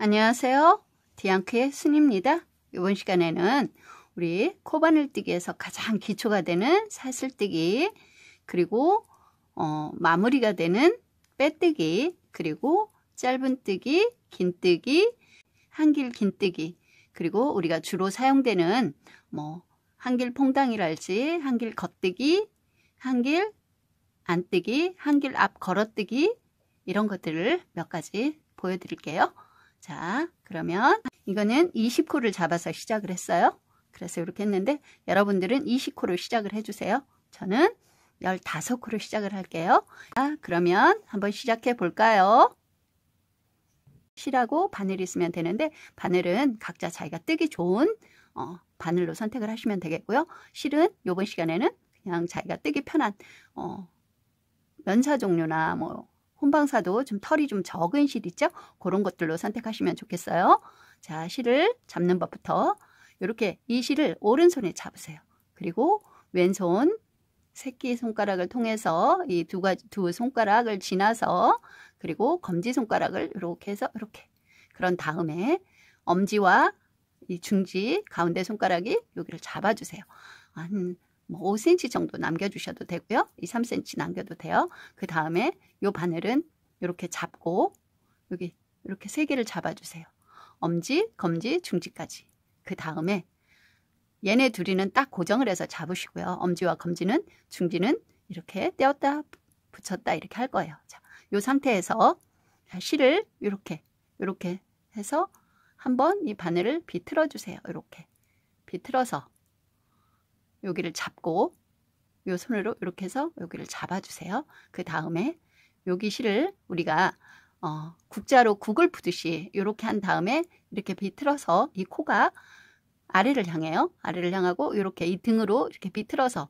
안녕하세요. 디앙크의 순입니다. 이번 시간에는 우리 코바늘뜨기에서 가장 기초가 되는 사슬뜨기, 그리고 마무리가 되는 빼뜨기, 그리고 짧은뜨기, 긴뜨기, 한길 긴뜨기, 그리고 우리가 주로 사용되는 한길 퐁당이랄지 한길 겉뜨기, 한길 안뜨기, 한길 앞 걸어뜨기, 이런 것들을 몇 가지 보여드릴게요. 자, 그러면 이거는 20코를 잡아서 시작을 했어요. 그래서 이렇게 했는데 여러분들은 20코로 시작을 해주세요. 저는 15코로 시작을 할게요. 자, 그러면 한번 시작해 볼까요? 실하고 바늘이 있으면 되는데 바늘은 각자 자기가 뜨기 좋은 바늘로 선택을 하시면 되겠고요. 실은 이번 시간에는 그냥 자기가 뜨기 편한 면사 종류나 혼방사도 좀 털이 좀 적은 실 있죠? 그런 것들로 선택하시면 좋겠어요. 자, 실을 잡는 법부터 이렇게 이 실을 오른손에 잡으세요. 그리고 왼손 새끼손가락을 통해서 이 두 손가락을 지나서, 그리고 검지손가락을 이렇게 해서 이렇게, 그런 다음에 엄지와 이 중지 가운데 손가락이 여기를 잡아주세요. 한 5cm 정도 남겨주셔도 되고요. 2, 3cm 남겨도 돼요. 그 다음에 이 바늘은 이렇게 잡고 여기 이렇게 3개를 잡아주세요. 엄지, 검지, 중지까지. 그 다음에 얘네 둘이는 딱 고정을 해서 잡으시고요. 엄지와 검지는, 중지는 이렇게 떼었다 붙였다 이렇게 할 거예요. 자, 이 상태에서 실을 이렇게 해서 한번 이 바늘을 비틀어 주세요. 이렇게 비틀어서 여기를 잡고 요 손으로 이렇게 해서 여기를 잡아주세요. 그 다음에 여기 실을 우리가 국자로 국을 푸듯이 이렇게 한 다음에 이렇게 비틀어서 이 코가 아래를 향해요. 아래를 향하고 이렇게 이 등으로 이렇게 비틀어서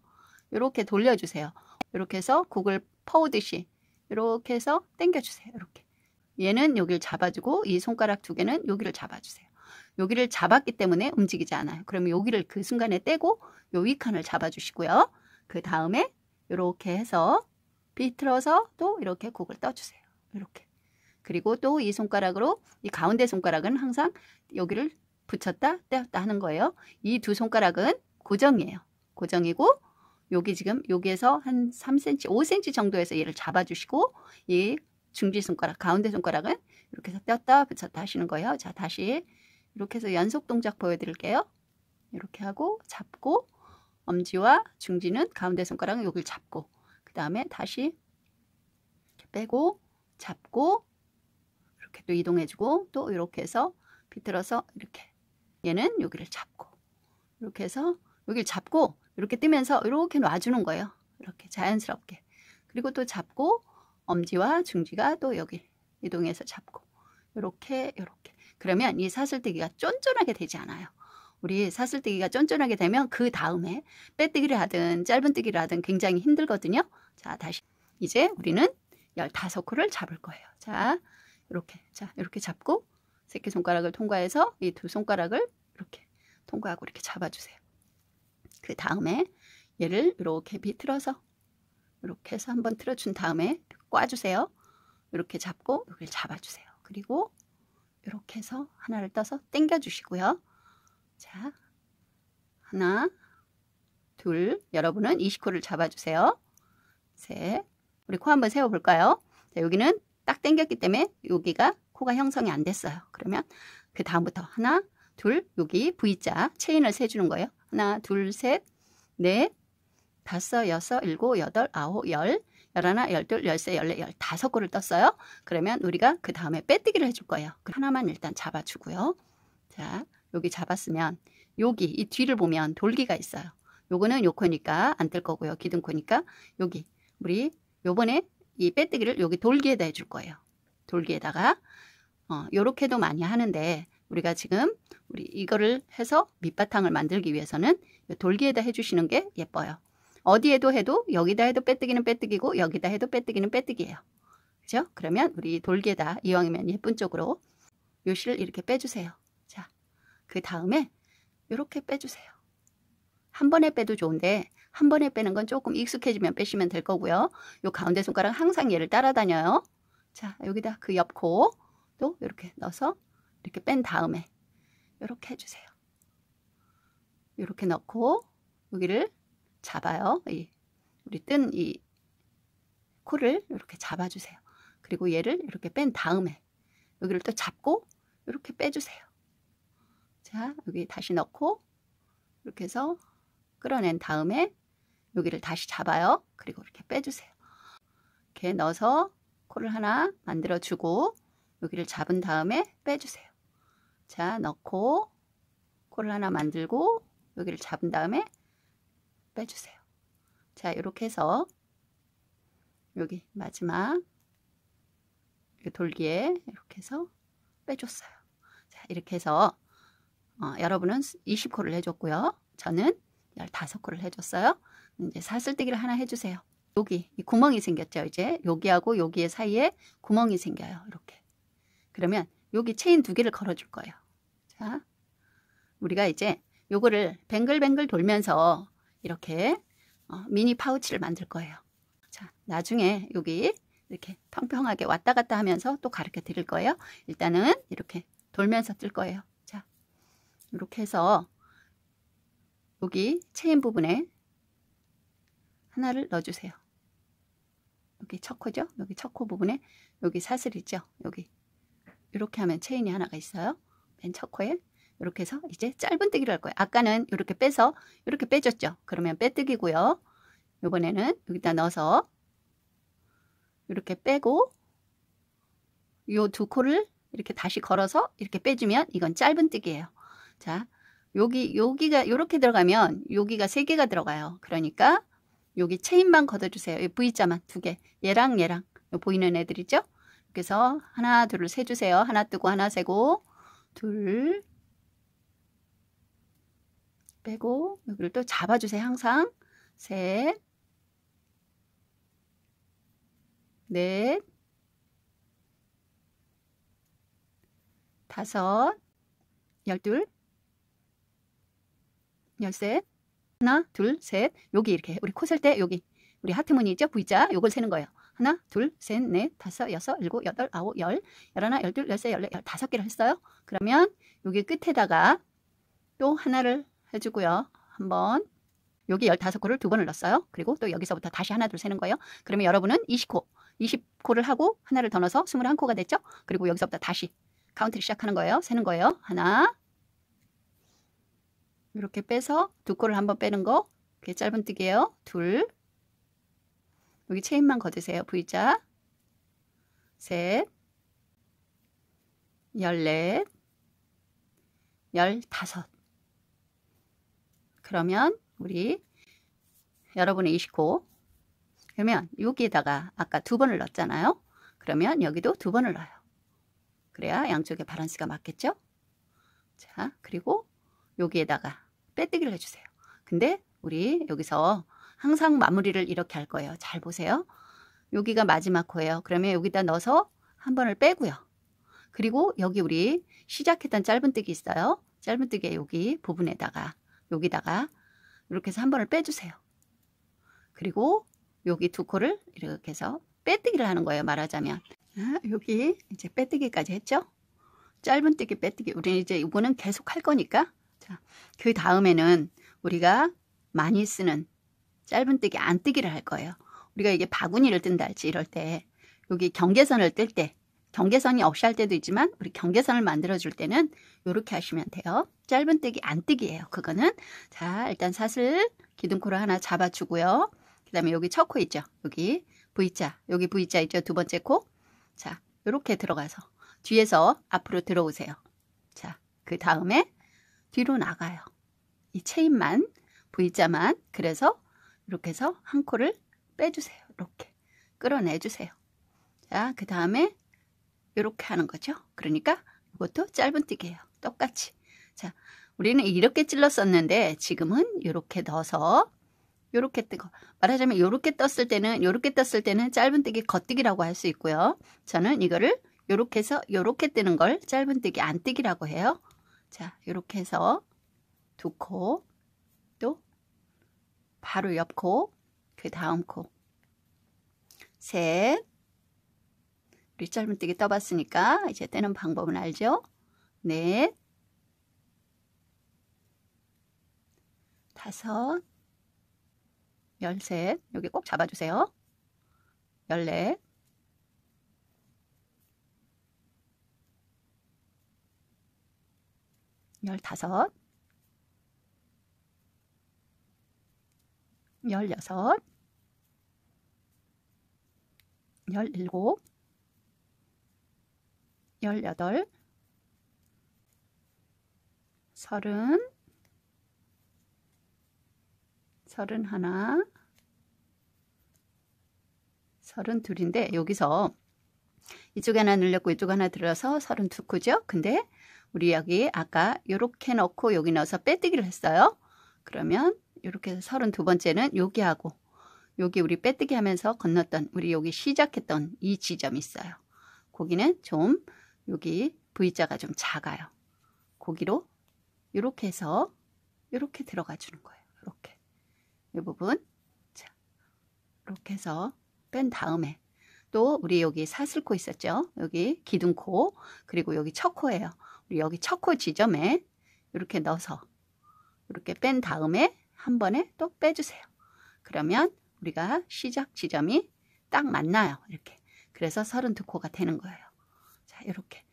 이렇게 돌려주세요. 이렇게 해서 국을 퍼오듯이 이렇게 해서 당겨주세요. 이렇게. 얘는 여기를 잡아주고 이 손가락 2개는 여기를 잡아주세요. 여기를 잡았기 때문에 움직이지 않아요. 그러면 여기를 그 순간에 떼고 요 윗칸을 잡아주시고요. 그 다음에 이렇게 해서 비틀어서 또 이렇게 국을 떠주세요. 이렇게. 그리고 또 이 손가락으로 이 가운데 손가락은 항상 여기를 붙였다 떼었다 하는 거예요. 이 두 손가락은 고정이에요. 고정이고 여기 지금 여기에서 한 3cm, 5cm 정도에서 얘를 잡아주시고 이 중지 손가락, 가운데 손가락은 이렇게 해서 떼었다 붙였다 하시는 거예요. 자, 다시 이렇게 해서 연속 동작 보여드릴게요. 이렇게 하고 잡고 엄지와 중지는 가운데 손가락은 여기를 잡고 그 다음에 다시 이렇게 빼고 잡고 이렇게 또 이동해주고 또 이렇게 해서 비틀어서 이렇게 얘는 여기를 잡고 이렇게 해서 여기를 잡고 이렇게 뜨면서 이렇게 놔주는 거예요. 이렇게 자연스럽게. 그리고 또 잡고 엄지와 중지가 또 여기 이동해서 잡고 이렇게. 그러면 이 사슬뜨기가 쫀쫀하게 되지 않아요. 우리 사슬뜨기가 쫀쫀하게 되면 그 다음에 빼뜨기를 하든 짧은뜨기를 하든 굉장히 힘들거든요. 자, 다시 이제 우리는 15코를 잡을 거예요. 자, 이렇게 잡고 새끼손가락을 통과해서 이 두 손가락을 이렇게 통과하고 이렇게 잡아주세요. 그 다음에 얘를 이렇게 비틀어서 이렇게 해서 한번 틀어준 다음에 꽈주세요. 이렇게 잡고 여기를 잡아주세요. 그리고 이렇게 해서 하나를 떠서 당겨 주시고요. 자, 하나, 둘, 여러분은 20코를 잡아주세요. 셋, 우리 코 한번 세워볼까요? 자, 여기는 딱 당겼기 때문에 여기가 코가 형성이 안 됐어요. 그러면 그 다음부터 하나, 둘, 여기 V자 체인을 세주는 거예요. 하나, 둘, 셋, 넷, 다섯, 여섯, 일곱, 여덟, 아홉, 열, 열하나, 열둘, 열세, 열네, 15코를 떴어요. 그러면 우리가 그 다음에 빼뜨기를 해줄 거예요. 하나만 일단 잡아주고요. 자, 여기 잡았으면 여기 이 뒤를 보면 돌기가 있어요. 요거는 요 코니까 안 뜰 거고요. 기둥코니까 여기 우리 요번에 이 빼뜨기를 여기 돌기에다 해줄 거예요. 돌기에다가 요렇게도 많이 하는데 우리가 지금 우리 이거를 해서 밑바탕을 만들기 위해서는 돌기에다 해주시는 게 예뻐요. 어디에도 해도 여기다 해도 빼뜨기는 빼뜨기고 여기다 해도 빼뜨기는 빼뜨기예요. 그죠? 그러면 우리 돌기에다 이왕이면 예쁜 쪽으로 요 실을 이렇게 빼주세요. 자, 그 다음에 이렇게 빼주세요. 한 번에 빼도 좋은데 한 번에 빼는 건 조금 익숙해지면 빼시면 될 거고요. 요 가운데 손가락 항상 얘를 따라다녀요. 자, 여기다 그 옆코 또 이렇게 넣어서 이렇게 뺀 다음에 이렇게 해주세요. 이렇게 넣고 여기를 잡아요. 우리 뜬 이 코를 이렇게 잡아주세요. 그리고 얘를 이렇게 뺀 다음에 여기를 또 잡고 이렇게 빼주세요. 자, 여기 다시 넣고 이렇게 해서 끌어낸 다음에 여기를 다시 잡아요. 그리고 이렇게 빼주세요. 이렇게 넣어서 코를 하나 만들어주고 여기를 잡은 다음에 빼주세요. 자, 넣고 코를 하나 만들고 여기를 잡은 다음에 빼주세요. 자, 이렇게 해서 여기 마지막 돌기에 이렇게 해서 빼줬어요. 자, 이렇게 해서 여러분은 20코를 해줬고요. 저는 15코를 해줬어요. 이제 사슬뜨기를 하나 해주세요. 여기 이 구멍이 생겼죠. 이제 여기하고 여기의 사이에 구멍이 생겨요. 이렇게. 그러면 여기 체인 2개를 걸어줄 거예요. 자, 우리가 이제 요거를 뱅글뱅글 돌면서 이렇게 미니 파우치를 만들 거예요. 자, 나중에 여기 이렇게 평평하게 왔다 갔다 하면서 또 가르쳐 드릴 거예요. 일단은 이렇게 돌면서 뜰 거예요. 자, 이렇게 해서 여기 체인 부분에 하나를 넣어주세요. 여기 첫 코죠? 여기 첫 코 부분에 여기 사슬 있죠? 여기 이렇게 하면 체인이 하나가 있어요. 맨 첫 코에 이렇게 해서 이제 짧은뜨기를 할 거예요. 아까는 이렇게 빼서 이렇게 빼줬죠? 그러면 빼뜨기고요. 이번에는 여기다 넣어서 이렇게 빼고 요 2코를 이렇게 다시 걸어서 이렇게 빼주면 이건 짧은뜨기예요. 자, 여기가 이렇게 들어가면 여기가 3개가 들어가요. 그러니까 여기 체인만 걷어주세요. V자만 2개. 얘랑 얘랑 보이는 애들이죠? 그래서 하나 둘을 세주세요. 하나 뜨고 하나 세고 둘 빼고 여기를 또 잡아주세요. 항상 셋 넷 다섯 12 13 하나 둘 셋 여기 이렇게 우리 코 셀 때 여기 우리 하트 무늬 있죠? V자 요걸 세는 거예요. 하나 둘 셋 넷 다섯 여섯 일곱 여덟 아홉 열 열하나 열둘 열세 열네 15개를 했어요. 그러면 여기 끝에다가 또 하나를 해주고요. 한번 여기 15코를 2번을 넣었어요. 그리고 또 여기서부터 다시 하나 둘 세는 거예요. 그러면 여러분은 20코를 하고 하나를 더 넣어서 21코가 됐죠. 그리고 여기서부터 다시 카운트를 시작하는 거예요. 세는 거예요. 하나 이렇게 빼서 2코를 한번 빼는 거 그게 짧은뜨기예요. 둘 여기 체인만 걷으세요. V자 셋 14 15 그러면 우리 여러분의 20코 그러면 여기에다가 아까 2번을 넣었잖아요. 그러면 여기도 2번을 넣어요. 그래야 양쪽에 밸런스가 맞겠죠? 자, 그리고 여기에다가 빼뜨기를 해주세요. 근데 우리 여기서 항상 마무리를 이렇게 할 거예요. 잘 보세요. 여기가 마지막 코예요. 그러면 여기다 넣어서 한 번을 빼고요. 그리고 여기 우리 시작했던 짧은뜨기 있어요. 짧은뜨기의 여기 부분에다가 여기다가 이렇게 해서 한 번을 빼주세요. 그리고 여기 2코를 이렇게 해서 빼뜨기를 하는 거예요. 말하자면 여기 이제 빼뜨기까지 했죠. 짧은뜨기 빼뜨기 우리는 이제 이거는 계속 할 거니까 자, 그 다음에는 우리가 많이 쓰는 짧은뜨기 안뜨기를 할 거예요. 우리가 이게 바구니를 뜬다 할지 이럴 때 여기 경계선을 뜰 때 경계선이 없이 할 때도 있지만 우리 경계선을 만들어 줄 때는 이렇게 하시면 돼요. 짧은뜨기 안뜨기예요. 그거는 자 일단 사슬 기둥코를 하나 잡아주고요. 그 다음에 여기 첫 코 있죠. 여기 V자 여기 V자 있죠. 2번째 코 자 이렇게 들어가서 뒤에서 앞으로 들어오세요. 자 그 다음에 뒤로 나가요. 이 체인만 V자만 그래서 이렇게 해서 한 코를 빼주세요. 이렇게 끌어내주세요. 자 그 다음에 이렇게 하는 거죠. 그러니까 이것도 짧은뜨기예요. 똑같이. 자, 우리는 이렇게 찔렀었는데 지금은 이렇게 넣어서 이렇게 뜨고 말하자면 이렇게 떴을 때는 짧은뜨기 겉뜨기라고 할 수 있고요. 저는 이거를 이렇게 해서 이렇게 뜨는 걸 짧은뜨기 안뜨기라고 해요. 자, 이렇게 해서 2코 또 바로 옆 코 그 다음 코 셋 우리 짧은뜨기 떠봤으니까 이제 떼는 방법은 알죠? 넷, 다섯, 13, 여기 꼭 잡아주세요. 14, 15, 16, 17, 18, 30, 31, 32인데 여기서 이쪽에 하나 늘렸고 이쪽 하나 들어서 32코죠. 근데 우리 여기 아까 이렇게 넣고 여기 넣어서 빼뜨기를 했어요. 그러면 이렇게 해서 32번째는 여기하고 여기 우리 빼뜨기 하면서 건넜던 우리 여기 시작했던 이 지점이 있어요. 거기는 좀 여기 V자가 좀 작아요. 거기로 이렇게 해서 이렇게 들어가 주는 거예요. 이렇게 이 부분 자 이렇게 해서 뺀 다음에 또 우리 여기 사슬코 있었죠. 여기 기둥코 그리고 여기 척코예요. 우리 여기 척코 지점에 이렇게 넣어서 이렇게 뺀 다음에 한 번에 또 빼주세요. 그러면 우리가 시작 지점이 딱 맞나요. 이렇게 그래서 32코가 되는 거예요. 자 이렇게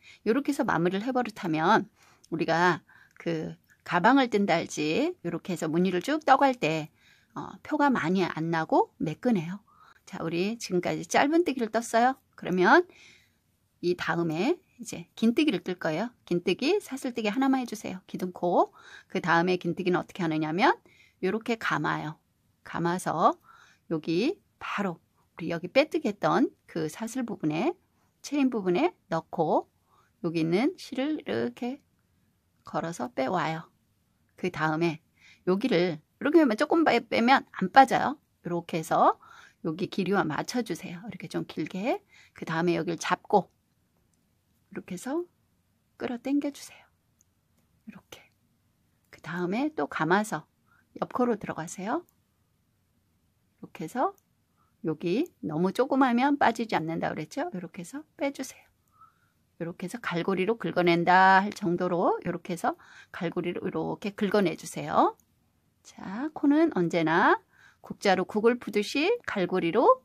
해서 마무리를 해버릇하면 우리가 그 가방을 뜬다 할지 이렇게 해서 무늬를 쭉 떠갈 때 표가 많이 안 나고 매끈해요. 자, 우리 지금까지 짧은뜨기를 떴어요. 그러면 이 다음에 이제 긴뜨기를 뜰 거예요. 긴뜨기, 사슬뜨기 하나만 해주세요. 기둥코. 그 다음에 긴뜨기는 어떻게 하느냐면 이렇게 감아요. 감아서 여기 바로 우리 여기 빼뜨기 했던 그 사슬 부분에 체인 부분에 넣고 여기 있는 실을 이렇게 걸어서 빼와요. 그 다음에 여기를 이렇게 하면 조금 빼면 안 빠져요. 이렇게 해서 여기 길이와 맞춰주세요. 이렇게 좀 길게. 그 다음에 여기를 잡고 이렇게 해서 끌어 당겨주세요. 이렇게. 그 다음에 또 감아서 옆코로 들어가세요. 이렇게 해서 여기 너무 조그마면 빠지지 않는다 그랬죠? 이렇게 해서 빼주세요. 이렇게 해서 갈고리로 긁어낸다 할 정도로 이렇게 해서 갈고리로 이렇게 긁어내주세요. 자, 코는 언제나 국자로 국을 푸듯이 갈고리로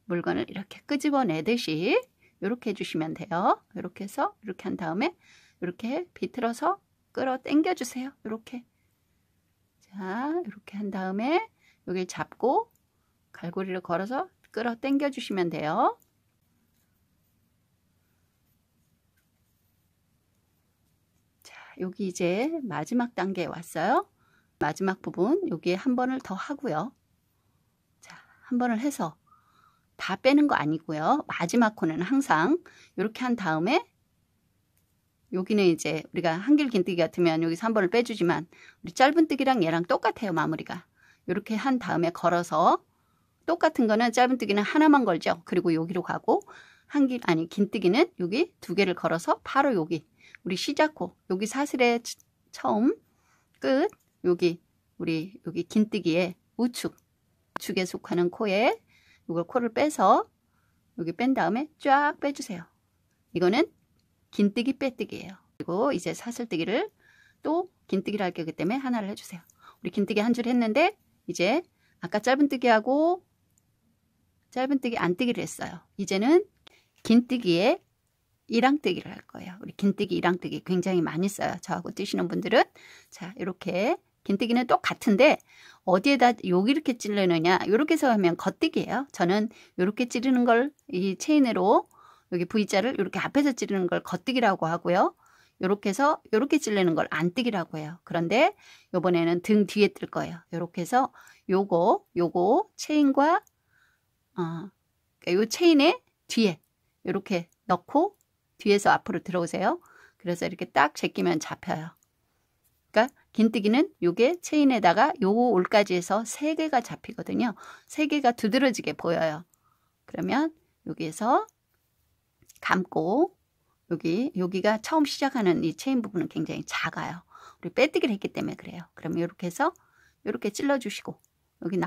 물건을 이렇게 끄집어내듯이 이렇게 해주시면 돼요. 이렇게 해서 이렇게 한 다음에 이렇게 비틀어서 끌어 당겨 주세요. 이렇게. 자, 이렇게 한 다음에 여기를 잡고 갈고리를 걸어서 끌어 당겨 주시면 돼요. 자, 여기 이제 마지막 단계에 왔어요. 마지막 부분 여기에 한 번을 더 하고요. 자, 한 번을 해서 다 빼는 거 아니고요. 마지막 코는 항상 이렇게 한 다음에 여기는 이제 우리가 한길 긴뜨기 같으면 여기서 한 번을 빼주지만 우리 짧은뜨기랑 얘랑 똑같아요. 마무리가. 이렇게 한 다음에 걸어서 똑같은 거는 짧은뜨기는 하나만 걸죠. 그리고 여기로 가고 긴뜨기는 여기 두 개를 걸어서 바로 여기 우리 시작코 여기 사슬의 처음 끝 여기 우리 여기 긴뜨기의 우측에 속하는 코에 이걸 코를 빼서 여기 뺀 다음에 쫙 빼주세요. 이거는 긴뜨기 빼뜨기예요. 그리고 이제 사슬뜨기를 또 긴뜨기를 할 거기 때문에 하나를 해주세요. 우리 긴뜨기 한 줄 했는데 이제 아까 짧은뜨기하고 짧은뜨기 안뜨기를 했어요. 이제는 긴뜨기에 이랑뜨기를 할 거예요. 우리 긴뜨기 이랑뜨기 굉장히 많이 써요. 저하고 뜨시는 분들은. 자, 이렇게 긴뜨기는 똑같은데 어디에다 여기 이렇게 찌르느냐 이렇게 해서 하면 겉뜨기예요. 저는 이렇게 찌르는 걸 이 체인으로 여기 V자를 이렇게 앞에서 찌르는 걸 겉뜨기라고 하고요. 이렇게 해서 이렇게 찌르는 걸 안뜨기라고 해요. 그런데 이번에는 등 뒤에 뜰 거예요. 이렇게 해서 요거 체인과 요 체인의 뒤에 이렇게 넣고 뒤에서 앞으로 들어오세요. 그래서 이렇게 딱 제끼면 잡혀요. 그러니까 긴뜨기는 요게 체인에다가 요 올까지 해서 3개가 잡히거든요. 3개가 두드러지게 보여요. 그러면 여기에서 감고 여기가 처음 시작하는 이 체인 부분은 굉장히 작아요. 우리 빼뜨기를 했기 때문에 그래요. 그러면 이렇게 해서 이렇게 찔러주시고 여기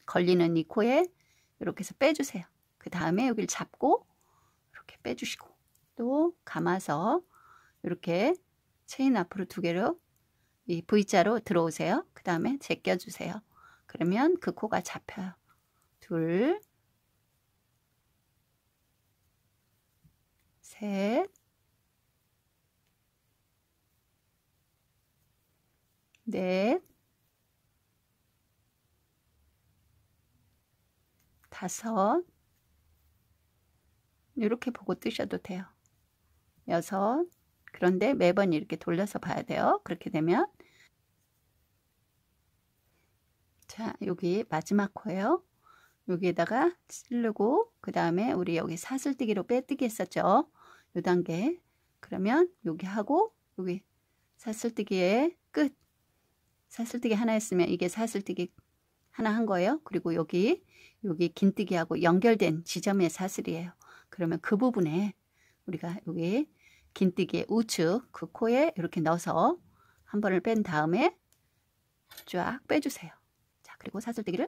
걸리는 이 코에 이렇게 해서 빼주세요. 그 다음에 여기를 잡고 이렇게 빼주시고 또 감아서 이렇게 체인 앞으로 2개로 이 V자로 들어오세요. 그 다음에 제껴주세요. 그러면 그 코가 잡혀요. 둘, 셋, 넷, 다섯, 이렇게 보고 뜨셔도 돼요. 여섯, 그런데 매번 이렇게 돌려서 봐야 돼요. 그렇게 되면 자, 여기 마지막 코예요. 여기에다가 찌르고 그 다음에 우리 여기 사슬뜨기로 빼뜨기 했었죠. 요 단계. 그러면 여기 하고 여기 사슬뜨기의 끝. 사슬뜨기 하나 했으면 이게 사슬뜨기 하나 한 거예요. 그리고 여기 긴뜨기하고 연결된 지점의 사슬이에요. 그러면 그 부분에 우리가 여기 긴뜨기의 우측 그 코에 이렇게 넣어서 한 번을 뺀 다음에 쫙 빼주세요. 자, 그리고 사슬뜨기를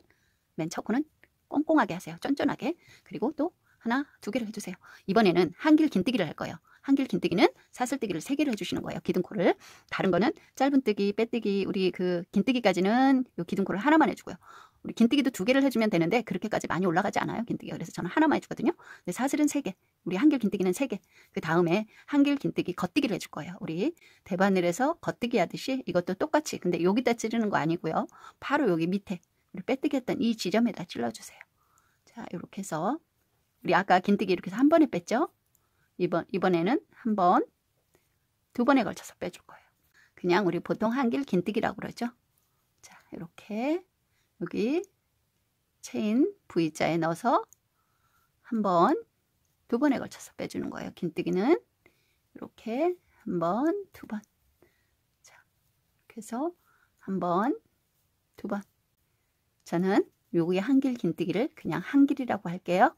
맨 첫 코는 꼼꼼하게 하세요. 쫀쫀하게. 그리고 또 하나, 2개를 해주세요. 이번에는 한길 긴뜨기를 할 거예요. 한길 긴뜨기는 사슬뜨기를 3개를 해주시는 거예요. 기둥코를. 다른 거는 짧은뜨기, 빼뜨기, 우리 그 긴뜨기까지는 요 기둥코를 하나만 해주고요. 우리 긴뜨기도 2개를 해주면 되는데 그렇게까지 많이 올라가지 않아요. 긴뜨기가. 그래서 저는 하나만 해주거든요. 근데 사슬은 3개. 우리 한길 긴뜨기는 3개. 그 다음에 한길 긴뜨기 겉뜨기를 해줄 거예요. 우리 대바늘에서 겉뜨기 하듯이 이것도 똑같이. 근데 여기다 찌르는 거 아니고요. 바로 여기 밑에 우리 빼뜨기 했던 이 지점에다 찔러주세요. 자, 이렇게 해서 우리 아까 긴뜨기 이렇게 해서 한 번에 뺐죠? 이번에는 한 번, 2번에 걸쳐서 빼줄 거예요. 그냥 우리 보통 한길 긴뜨기라고 그러죠. 자, 이렇게 여기 체인 V자에 넣어서 한 번, 2번에 걸쳐서 빼주는 거예요. 긴뜨기는 이렇게 한 번, 2번. 자, 이렇게 해서 한 번, 2번. 저는 여기에 한길 긴뜨기를 그냥 한길이라고 할게요.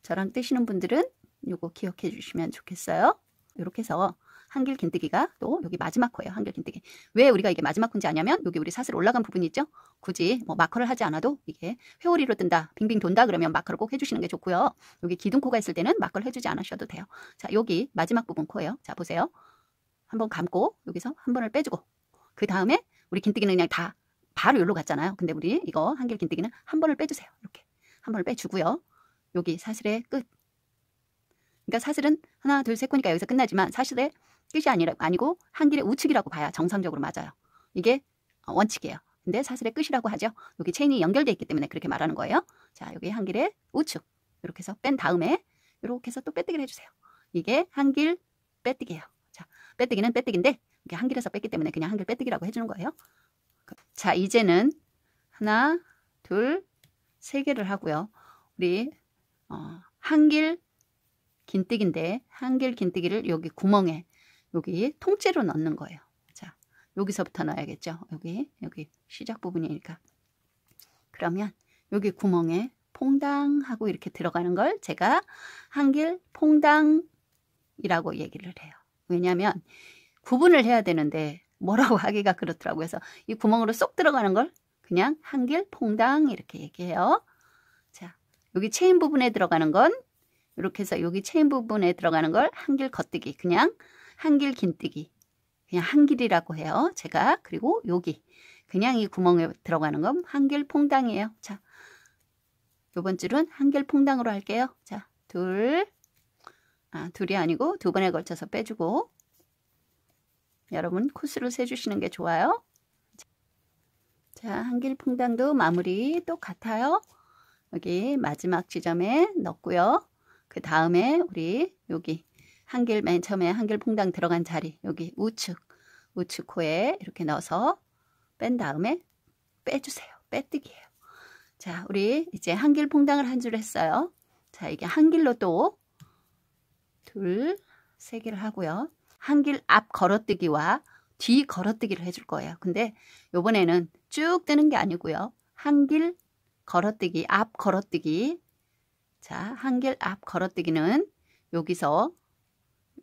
저랑 뜨시는 분들은 요거 기억해 주시면 좋겠어요. 이렇게 해서 한길 긴뜨기가 또 여기 마지막 코예요. 한길 긴뜨기. 왜 우리가 이게 마지막 코인지 아냐면 여기 우리 사슬 올라간 부분이 있죠. 굳이 뭐 마커를 하지 않아도 이게 회오리로 뜬다, 빙빙 돈다 그러면 마커를 꼭 해주시는 게 좋고요. 여기 기둥코가 있을 때는 마커를 해주지 않으셔도 돼요. 자, 여기 마지막 부분 코예요. 자, 보세요. 한번 감고 여기서 한 번을 빼주고 그 다음에 우리 긴뜨기는 그냥 다 바로 여기로 갔잖아요. 근데 우리 이거 한길 긴뜨기는 한 번을 빼주세요. 이렇게 한 번을 빼주고요. 여기 사슬의 끝. 그러니까 사슬은 하나, 둘, 셋 코니까 여기서 끝나지만 사슬의 끝이 아니고 한길의 우측이라고 봐야 정상적으로 맞아요. 이게 원칙이에요. 근데 사슬의 끝이라고 하죠. 여기 체인이 연결되어 있기 때문에 그렇게 말하는 거예요. 자, 여기 한길의 우측. 이렇게 해서 뺀 다음에 이렇게 해서 또 빼뜨기를 해주세요. 이게 한길 빼뜨기예요. 자, 빼뜨기는 빼뜨기인데 이게 한길에서 뺐기 때문에 그냥 한길 빼뜨기라고 해주는 거예요. 자, 이제는 하나, 둘, 3개를 하고요. 우리 한길 긴뜨기인데 한길 긴뜨기를 여기 구멍에 여기 통째로 넣는 거예요. 자, 여기서부터 넣어야겠죠. 여기 시작 부분이니까. 그러면 여기 구멍에 퐁당 하고 이렇게 들어가는 걸 제가 한길 퐁당이라고 얘기를 해요. 왜냐하면 구분을 해야 되는데 뭐라고 하기가 그렇더라고요. 그래서 이 구멍으로 쏙 들어가는 걸 그냥 한길 퐁당 이렇게 얘기해요. 자, 여기 체인 부분에 들어가는 건 이렇게 해서 여기 체인 부분에 들어가는 걸 한길 겉뜨기, 그냥 한길 긴뜨기, 그냥 한길이라고 해요. 제가. 그리고 여기 그냥 이 구멍에 들어가는 건 한길 퐁당이에요. 자, 요번 줄은 한길 퐁당으로 할게요. 자, 둘이 아니고 2번에 걸쳐서 빼주고 여러분 코스를 세주시는 게 좋아요. 자, 한길 퐁당도 마무리 똑같아요. 여기 마지막 지점에 넣고요. 그 다음에 우리 여기 한길 맨 처음에 한길 퐁당 들어간 자리 여기 우측 코에 이렇게 넣어서 뺀 다음에 빼주세요. 빼뜨기예요. 자, 우리 이제 한길 퐁당을 한 줄 했어요. 자, 이게 한길로 또 2, 3개를 하고요. 한길 앞 걸어뜨기와 뒤 걸어뜨기를 해줄 거예요. 근데 요번에는 쭉 뜨는 게 아니고요. 한길 걸어뜨기, 앞 걸어뜨기. 자, 한길 앞 걸어뜨기는 여기서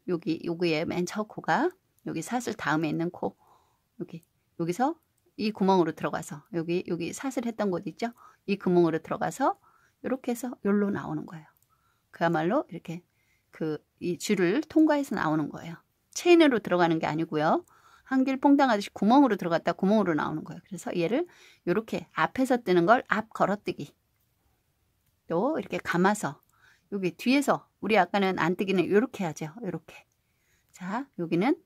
여기에 맨 첫 코가 여기 사슬 다음에 있는 코 여기서 이 구멍으로 들어가서 여기 사슬 했던 곳 있죠? 이 구멍으로 들어가서 이렇게 해서 여기로 나오는 거예요. 그야말로 이렇게 이 줄을 통과해서 나오는 거예요. 체인으로 들어가는 게 아니고요. 한길 퐁당하듯이 구멍으로 들어갔다 구멍으로 나오는 거예요. 그래서 얘를 이렇게 앞에서 뜨는 걸 앞 걸어뜨기. 또 이렇게 감아서 여기 뒤에서 우리 아까는 안뜨기는 이렇게 하죠. 이렇게. 자, 여기는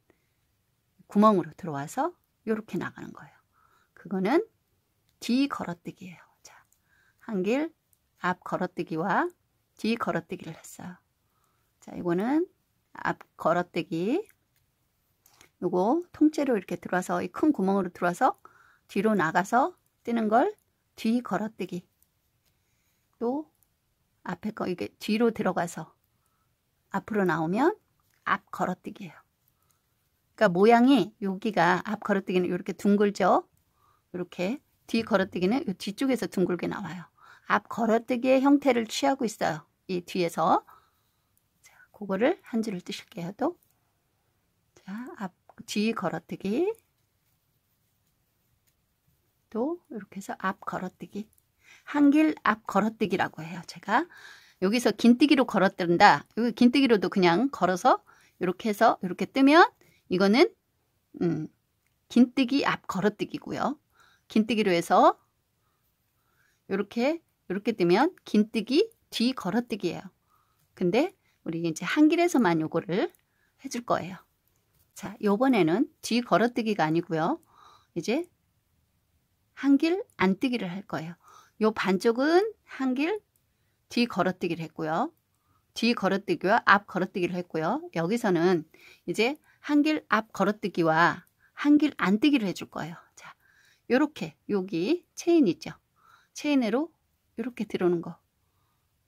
구멍으로 들어와서 이렇게 나가는 거예요. 그거는 뒤 걸어뜨기예요. 자, 한길 앞 걸어뜨기와 뒤 걸어뜨기를 했어요. 자, 이거는 앞 걸어뜨기. 요거 통째로 이렇게 들어와서 이 큰 구멍으로 들어와서 뒤로 나가서 뜨는 걸 뒤 걸어뜨기. 또 앞에 거 이게 뒤로 들어가서 앞으로 나오면 앞 걸어뜨기예요. 그러니까 모양이 여기가 앞 걸어뜨기는 이렇게 둥글죠. 이렇게 뒤 걸어뜨기는 이 뒤쪽에서 둥글게 나와요. 앞 걸어뜨기의 형태를 취하고 있어요. 이 뒤에서. 자, 그거를 한 줄을 뜨실게요. 또. 자, 뒤 걸어뜨기. 또 이렇게 해서 앞 걸어뜨기. 한길 앞 걸어뜨기라고 해요. 제가 여기서 긴뜨기로 걸어뜨린다. 여기 긴뜨기로도 그냥 걸어서 이렇게 해서 이렇게 뜨면 이거는 긴뜨기 앞 걸어뜨기고요. 긴뜨기로 해서 이렇게 뜨면 긴뜨기 뒤 걸어뜨기예요. 근데 우리 이제 한길에서만 요거를 해줄 거예요. 자, 요번에는 뒤 걸어뜨기가 아니고요. 이제 한길 안뜨기를 할 거예요. 요 반쪽은 한길 뒤 걸어뜨기를 했고요. 뒤 걸어뜨기와 앞 걸어뜨기를 했고요. 여기서는 이제 한길 앞 걸어뜨기와 한길 안뜨기를 해줄 거예요. 자, 요렇게 여기 체인 있죠. 체인으로 이렇게 들어오는 거.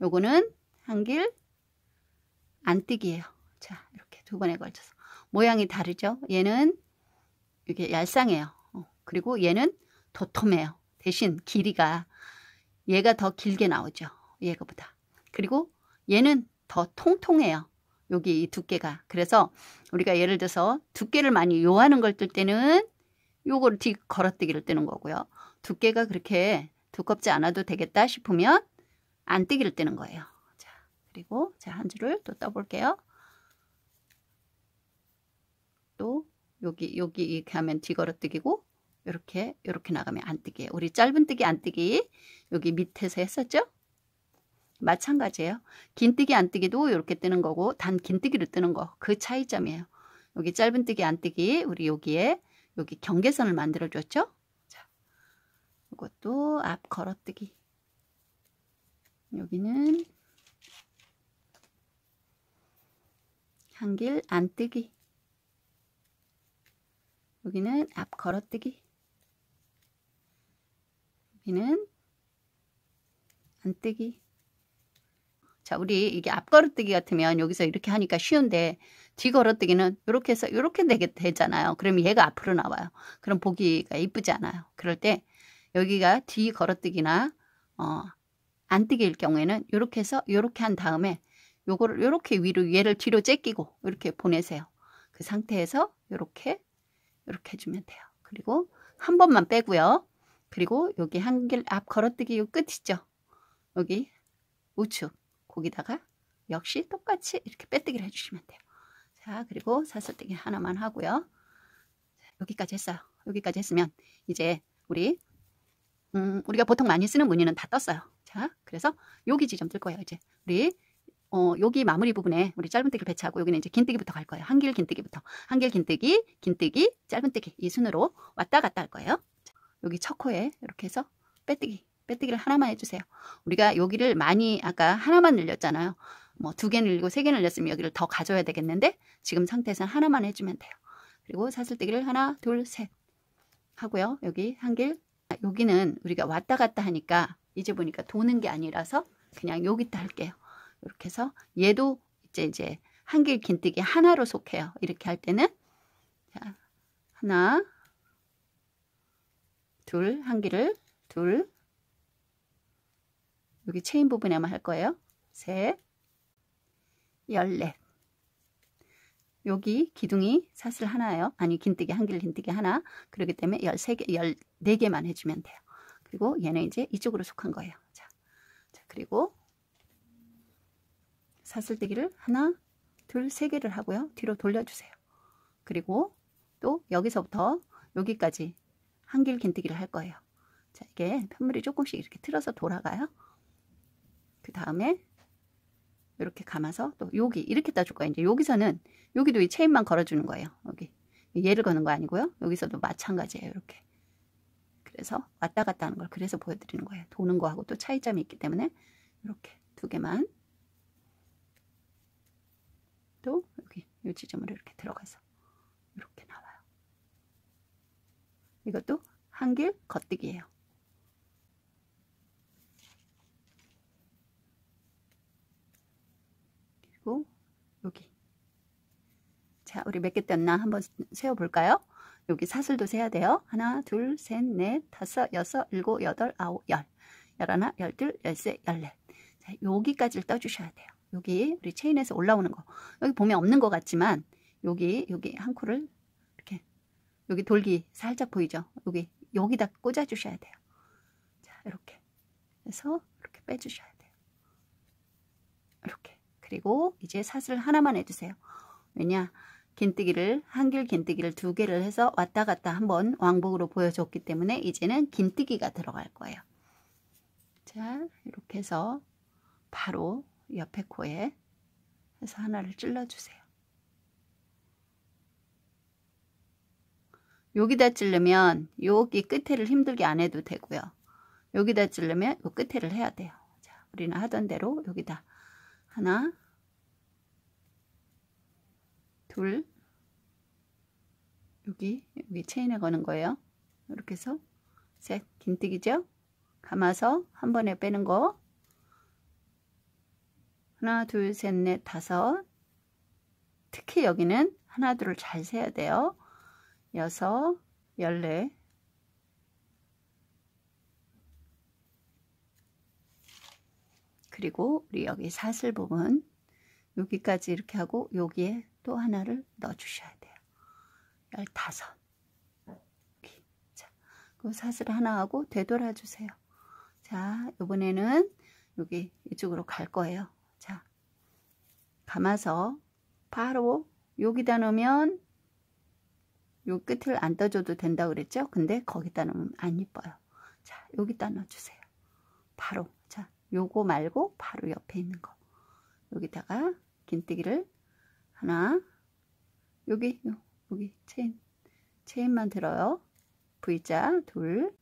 요거는 한길 안뜨기예요. 자, 이렇게 두 번에 걸쳐서 모양이 다르죠. 얘는 이게 얄쌍해요. 그리고 얘는 도톰해요. 대신 길이가 얘가 더 길게 나오죠. 얘가보다. 그리고 얘는 더 통통해요. 여기 이 두께가. 그래서 우리가 예를 들어서 두께를 많이 요하는 걸 뜰 때는 요거를 뒤 걸어뜨기를 뜨는 거고요. 두께가 그렇게 두껍지 않아도 되겠다 싶으면 안뜨기를 뜨는 거예요. 자, 그리고 자, 한 줄을 또 떠볼게요. 또 여기 이렇게 하면 뒤 걸어뜨기고 이렇게 나가면 안뜨기예요. 우리 짧은뜨기 안뜨기 여기 밑에서 했었죠? 마찬가지예요. 긴뜨기 안뜨기도 이렇게 뜨는 거고 단 긴뜨기로 뜨는 거 그 차이점이에요. 여기 짧은뜨기 안뜨기 우리 여기에 여기 경계선을 만들어 줬죠? 자, 이것도 앞 걸어뜨기. 여기는 한길 안뜨기. 여기는 앞 걸어뜨기. 여기는 안뜨기. 자, 우리 이게 앞 걸어뜨기 같으면 여기서 이렇게 하니까 쉬운데 뒤 걸어뜨기는 이렇게 해서 이렇게 되잖아요. 그럼 얘가 앞으로 나와요. 그럼 보기가 이쁘지 않아요. 그럴 때 여기가 뒤 걸어뜨기나 안뜨기일 경우에는 이렇게 해서 이렇게 한 다음에 요거를 이렇게 위로 얘를 뒤로 째끼고 이렇게 보내세요. 그 상태에서 이렇게 해주면 돼요. 그리고 한 번만 빼고요. 그리고 여기 한길 앞 걸어뜨기 요 끝 있죠. 여기 우측 거기다가 역시 똑같이 이렇게 빼뜨기를 해주시면 돼요. 자, 그리고 사슬뜨기 하나만 하고요. 여기까지 했어요. 여기까지 했으면 이제 우리가 보통 많이 쓰는 무늬는 다 떴어요. 자, 그래서 여기 지점 뜰 거예요. 이제 우리 여기 마무리 부분에 우리 짧은뜨기를 배치하고 여기는 이제 긴뜨기부터 갈 거예요. 한길 긴뜨기부터. 한길 긴뜨기, 긴뜨기, 짧은뜨기 이 순으로 왔다 갔다 할 거예요. 자, 여기 첫 코에 이렇게 해서 빼뜨기를 하나만 해주세요. 우리가 여기를 많이 아까 하나만 늘렸잖아요. 뭐 2개 늘리고 3개 늘렸으면 여기를 더 가져야 되겠는데 지금 상태에서는 하나만 해주면 돼요. 그리고 사슬뜨기를 하나, 둘, 셋 하고요. 여기 한길 여기는 우리가 왔다 갔다 하니까 이제 보니까 도는 게 아니라서 그냥 여기다 할게요. 이렇게 해서 얘도 이제 한길 긴뜨기 하나로 속해요. 이렇게 할 때는 자, 하나, 둘, 한길을 둘, 여기 체인 부분에만 할 거예요. 셋, 14. 여기 기둥이 사슬 하나예요. 아니 긴뜨기 한길 긴뜨기 하나. 그렇기 때문에 13개, 14개만 해주면 돼요. 그리고 얘는 이제 이쪽으로 속한 거예요. 자, 그리고 사슬뜨기를 하나, 둘, 3개를 하고요. 뒤로 돌려주세요. 그리고 또 여기서부터 여기까지 한길 긴뜨기를 할 거예요. 자, 이게 편물이 조금씩 이렇게 틀어서 돌아가요. 그 다음에 이렇게 감아서 또 여기 이렇게 따줄 거예요. 이제 여기서는 여기도 이 체인만 걸어주는 거예요. 여기 얘를 거는 거 아니고요. 여기서도 마찬가지예요. 이렇게. 그래서 왔다 갔다 하는 걸 그래서 보여드리는 거예요. 도는 거하고 또 차이점이 있기 때문에 이렇게 두 개만 또 여기 이 지점으로 이렇게 들어가서 이렇게 나와요. 이것도 한길 겉뜨기예요. 그리고 여기 자, 우리 몇 개 떴나 한번 세어볼까요? 여기 사슬도 세야 돼요. 하나, 둘, 셋, 넷, 다섯, 여섯, 일곱, 여덟, 아홉, 열. 열하나, 열둘, 열세, 열넷. 자, 여기까지를 떠주셔야 돼요. 여기 우리 체인에서 올라오는 거. 여기 보면 없는 것 같지만 여기 한 코를 이렇게 여기 돌기 살짝 보이죠? 여기다 꽂아 주셔야 돼요. 자, 이렇게 해서 이렇게 빼주셔야 돼요. 이렇게. 그리고 이제 사슬 하나만 해주세요. 왜냐? 긴뜨기를 한길 긴뜨기를 두 개를 해서 왔다 갔다 한번 왕복으로 보여줬기 때문에 이제는 긴뜨기가 들어갈 거예요. 자, 이렇게 해서 바로 옆에 코에 해서 하나를 찔러주세요. 여기다 찌르면 여기 끝에를 힘들게 안 해도 되고요. 여기다 찌르면 이 끝에를 해야 돼요. 자, 우리는 하던 대로 여기다 하나, 둘, 여기 체인에 거는 거예요. 이렇게 해서 셋, 긴뜨기죠. 감아서 한 번에 빼는 거. 하나, 둘, 셋, 넷, 다섯. 특히 여기는 하나, 둘을 잘 세야 돼요. 여섯, 열네. 그리고 우리 여기 사슬 부분 여기까지 이렇게 하고 여기에 또 하나를 넣어 주셔야 돼요. 15. 자, 그 사슬 하나 하고 되돌아 주세요. 자, 이번에는 여기 이쪽으로 갈 거예요. 자, 감아서 바로 여기다 넣으면 요 끝을 안 떠줘도 된다 그랬죠? 근데 거기다 넣으면 안 이뻐요. 자, 여기다 넣어주세요. 바로. 자, 요거 말고 바로 옆에 있는 거. 여기다가 긴뜨기를 하나, 여기 체인만 들어요. V자 둘,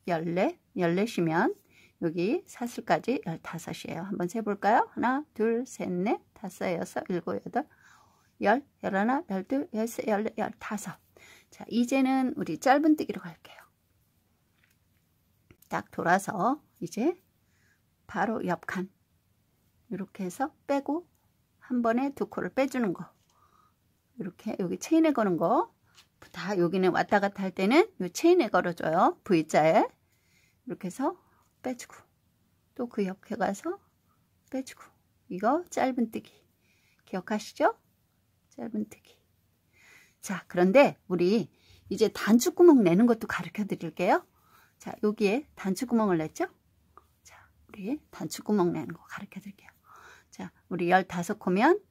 14, 14이면 여기 사슬까지 15이에요. 한번 세볼까요? 하나, 둘, 셋, 넷, 다섯, 여섯, 일곱, 여덟, 열, 열하나, 열둘, 열세, 열넷, 열다섯. 자, 이제는 우리 짧은뜨기로 갈게요. 딱 돌아서 이제 바로 옆칸 이렇게 해서 빼고 한 번에 두 코를 빼주는 거. 이렇게 여기 체인에 거는 거 다 여기는 왔다 갔다 할 때는 이 체인에 걸어줘요. V자에 이렇게 해서 빼주고 또 그 옆에 가서 빼주고. 이거 짧은뜨기 기억하시죠? 짧은뜨기. 자, 그런데 우리 이제 단추구멍 내는 것도 가르쳐 드릴게요. 자, 여기에 단추구멍을 냈죠? 자, 우리 단추구멍 내는 거 가르쳐 드릴게요. 자, 우리 15코면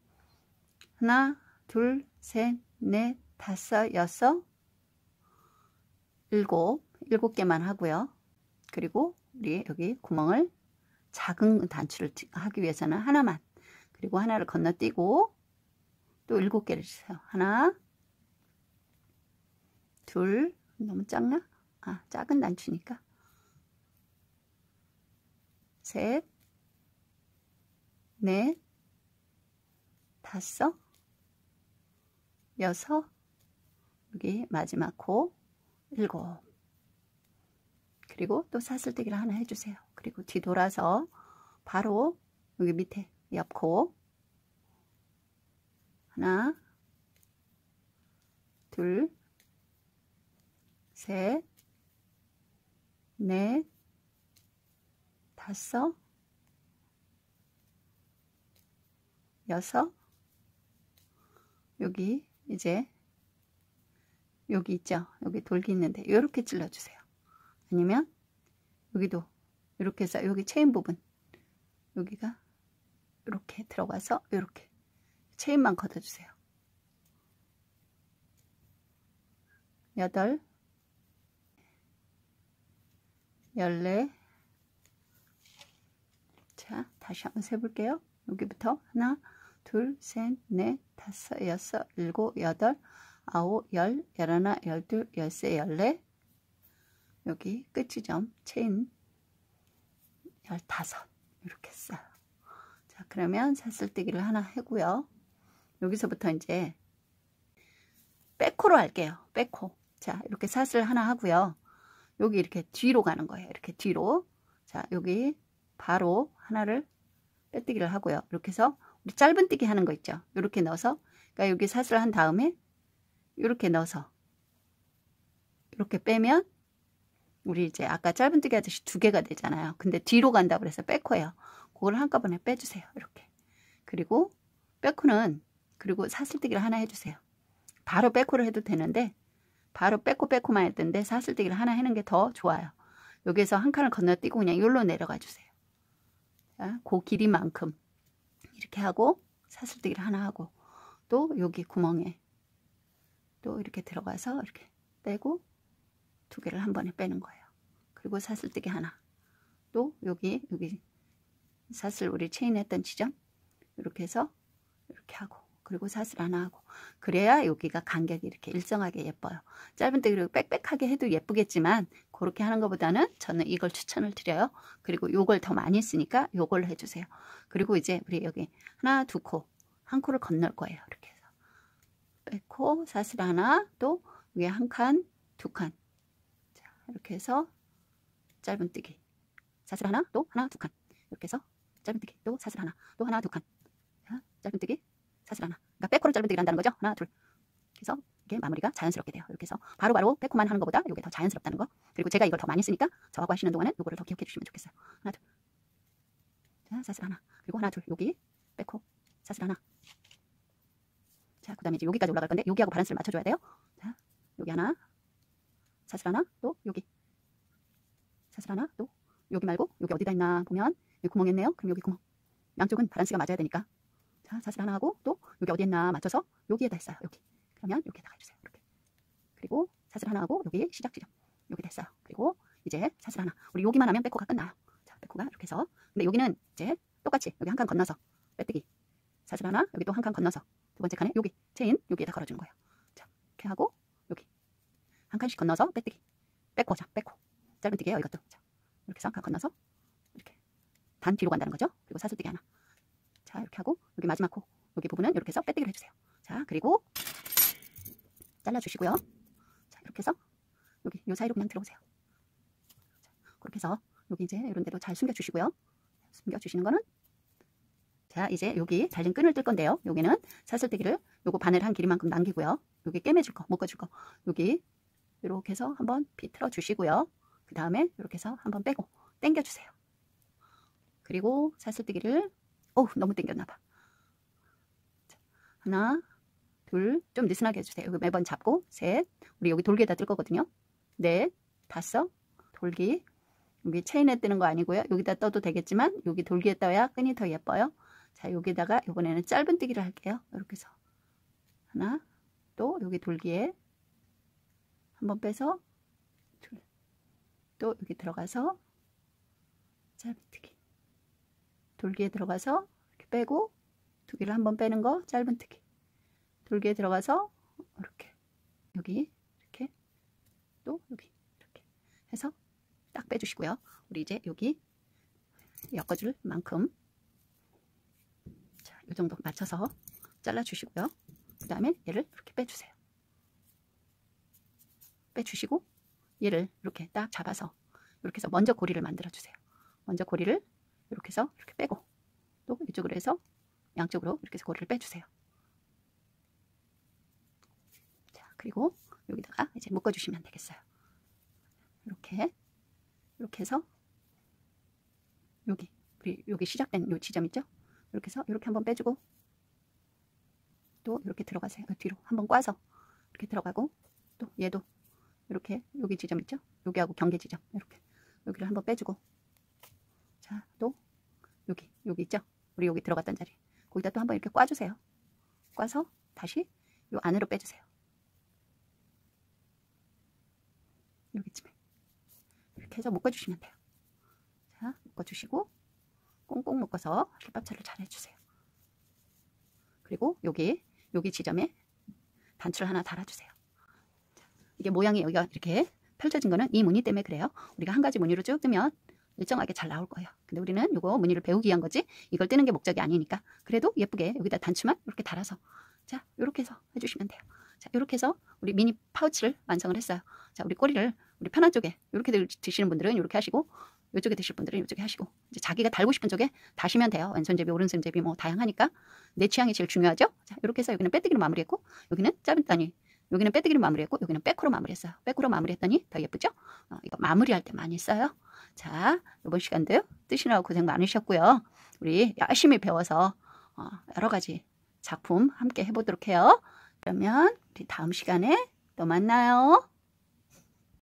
하나, 둘, 셋, 넷, 다섯, 여섯, 일곱 개만 하고요. 그리고 우리 여기 구멍을 작은 단추를 하기 위해서는 하나만, 그리고 하나를 건너뛰고 또 7개를 주세요. 하나, 둘, 너무 작나? 아, 작은 단추니까. 셋, 넷, 다섯, 여섯, 여기 마지막 코 7. 그리고 또 사슬뜨기를 하나 해주세요. 그리고 뒤돌아서 바로 여기 밑에 옆코 하나, 둘, 셋, 넷, 다섯, 여섯. 여기 이제 여기 있죠? 여기 돌기 있는데 이렇게 찔러주세요. 아니면 여기도 이렇게 해서 여기 체인 부분 여기가 이렇게 들어가서 이렇게 체인만 걷어주세요. 8, 14. 자, 다시 한번 세볼게요. 여기부터 하나, 둘, 셋, 넷, 다섯, 여섯, 일곱, 여덟, 아홉, 열, 열하나, 열둘, 열세, 열네. 여기 끝 지점 체인 15 이렇게 써요. 자, 그러면 사슬뜨기를 하나 하고요. 여기서부터 이제 백호로 할게요. 백호. 자, 이렇게 사슬 하나 하고요. 여기 이렇게 뒤로 가는 거예요. 이렇게 뒤로. 자, 여기 바로 하나를 빼뜨기를 하고요. 이렇게 해서 우리 짧은뜨기 하는 거 있죠. 이렇게 넣어서, 그러니까 여기 사슬 한 다음에 이렇게 넣어서 이렇게 빼면 우리 이제 아까 짧은뜨기 하듯이 2개가 되잖아요. 근데 뒤로 간다고 그래서 백호예요. 그걸 한꺼번에 빼주세요. 이렇게. 그리고 백호는 그리고 사슬뜨기를 하나 해주세요. 바로 백호를 해도 되는데 바로 백호만 했던데 사슬뜨기를 하나 하는 게 더 좋아요. 여기에서 한 칸을 건너뛰고 그냥 여기로 내려가 주세요. 자, 그 길이만큼 이렇게 하고 사슬뜨기를 하나 하고 또 여기 구멍에 또 이렇게 들어가서 이렇게 빼고 2개를 한 번에 빼는 거예요. 그리고 사슬뜨기 하나 또 여기 사슬 우리 체인 했던 지점 이렇게 해서 이렇게 하고 그리고 사슬 하나 하고 그래야 여기가 간격이 이렇게 일정하게 예뻐요. 짧은뜨기로 빽빽하게 해도 예쁘겠지만 그렇게 하는 것보다는 저는 이걸 추천을 드려요. 그리고 요걸 더 많이 쓰니까 요걸 해주세요. 그리고 이제 우리 여기 하나, 2코 한 코를 건널 거예요. 이렇게 해서 빼고 사슬 하나 또 위에 한 칸, 2칸 자, 이렇게 해서 짧은뜨기 사슬 하나 또 하나, 2칸 이렇게 해서 짧은뜨기 또 사슬 하나 또 하나, 2칸 자, 짧은뜨기 사슬 하나. 그러니까 백호를 짧은뜨기를 한다는 거죠. 하나, 둘. 그래서 이게 마무리가 자연스럽게 돼요. 이렇게 해서 바로바로 백호만 하는 것보다 이게 더 자연스럽다는 거. 그리고 제가 이걸 더 많이 쓰니까 저하고 하시는 동안은 이거를 더 기억해 주시면 좋겠어요. 하나, 둘. 자, 사슬 하나. 그리고 하나, 둘. 여기 백호 사슬 하나. 자, 그 다음에 이제 여기까지 올라갈 건데 여기하고 바란스를 맞춰줘야 돼요. 자, 여기 하나. 사슬 하나. 또 여기. 사슬 하나. 또 여기 말고 여기 어디다 있나 보면 여기 구멍 있네요. 그럼 여기 구멍. 양쪽은 바란스가 맞아야 되니까. 자, 사슬 하나 하고 또 여기 어디 있나 맞춰서 여기에다 했어요. 여기. 그러면 여기에다가 해주세요. 이렇게. 그리고 사슬 하나 하고 여기 시작 지점 여기다 했어요. 그리고 이제 사슬 하나. 우리 여기만 하면 백호가 끝나요. 자, 백호가 이렇게 해서. 근데 여기는 이제 똑같이 여기 한 칸 건너서 빼뜨기. 사슬 하나 여기 또 한 칸 건너서 두 번째 칸에 여기 체인 여기에다 걸어주는 거예요. 자, 이렇게 하고 여기 한 칸씩 건너서 빼뜨기. 백호. 자, 백호. 짧은뜨기예요. 이것도. 자, 이렇게 해서 한 칸 건너서 이렇게 단 뒤로 간다는 거죠. 그리고 사슬뜨기 하나. 자, 이렇게 하고 여기 마지막 코 여기 부분은 이렇게 해서 빼뜨기를 해주세요. 자, 그리고 잘라주시고요. 자, 이렇게 해서 여기 요 사이로 그냥 들어오세요. 자, 그렇게 해서 여기 이제 이런 데도 잘 숨겨주시고요. 숨겨주시는 거는 자, 이제 여기 잘린 끈을 뜰 건데요. 여기는 사슬뜨기를 요거 바늘 한 길이만큼 남기고요. 여기 꿰매줄 거, 묶어줄 거 여기 이렇게 해서 한번 비틀어 주시고요. 그 다음에 이렇게 해서 한번 빼고 당겨주세요. 그리고 사슬뜨기를 너무 당겼나봐. 하나, 둘, 좀 느슨하게 해주세요. 여기 매번 잡고, 셋, 우리 여기 돌기에다 뜰 거거든요. 넷, 다섯, 돌기. 여기 체인에 뜨는 거 아니고요. 여기다 떠도 되겠지만 여기 돌기에 떠야 끈이 더 예뻐요. 자, 여기다가 이번에는 짧은뜨기를 할게요. 이렇게 해서 하나, 또 여기 돌기에 한번 빼서 둘, 또 여기 들어가서 짧은뜨기. 돌기에 들어가서 이렇게 빼고 2개를 한번 빼는 거 짧은뜨기. 돌기에 들어가서 이렇게 여기 이렇게 또 여기 이렇게 해서 딱 빼주시고요. 우리 이제 여기 엮어줄 만큼 자, 이 정도 맞춰서 잘라주시고요. 그 다음에 얘를 이렇게 빼주세요. 빼주시고 얘를 이렇게 딱 잡아서 이렇게 해서 먼저 고리를 만들어주세요. 먼저 고리를 이렇게 해서 이렇게 빼고 또 이쪽으로 해서 양쪽으로 이렇게 해서 고리를 빼주세요. 자, 그리고 여기다가 이제 묶어주시면 되겠어요. 이렇게 해서 여기 시작된 요 지점 있죠? 이렇게 해서 이렇게 한번 빼주고 또 이렇게 들어가세요. 뒤로 한번 꽈서 이렇게 들어가고 또 얘도 이렇게 여기 지점 있죠? 여기하고 경계 지점 이렇게 여기를 한번 빼주고 자, 또 여기 있죠? 우리 여기 들어갔던 자리 거기다 또 한번 이렇게 꽈주세요. 꽈서 다시 요 안으로 빼주세요. 여기쯤에 이렇게 해서 묶어주시면 돼요. 자, 묶어주시고 꽁꽁 묶어서 실밥차를 잘 해주세요. 그리고 여기 지점에 단추를 하나 달아주세요. 자, 이게 모양이 여기가 이렇게 펼쳐진 거는 이 무늬 때문에 그래요. 우리가 한 가지 무늬로 쭉 뜨면 일정하게 잘 나올 거예요. 근데 우리는 이거 무늬를 배우기 위한 거지 이걸 뜨는 게 목적이 아니니까 그래도 예쁘게 여기다 단추만 이렇게 달아서 자 이렇게 해서 해주시면 돼요. 자 이렇게 해서 우리 미니 파우치를 완성을 했어요. 자 우리 꼬리를 우리 편한 쪽에 이렇게 드시는 분들은 이렇게 하시고 이쪽에 드실 분들은 이쪽에 하시고 이제 자기가 달고 싶은 쪽에 다시면 돼요. 왼손잡이 오른손잡이 뭐 다양하니까 내 취향이 제일 중요하죠. 자 이렇게 해서 여기는 빼뜨기로 마무리했고 여기는 짧은다니 여기는 빼뜨기로 마무리했고 여기는 백호로 마무리했어요. 백호로 마무리했더니 더 예쁘죠? 이거 마무리할 때 많이 써요. 자 이번 시간도 뜨시느라고 고생 많으셨고요. 우리 열심히 배워서 여러 가지 작품 함께 해보도록 해요. 그러면 우리 다음 시간에 또 만나요.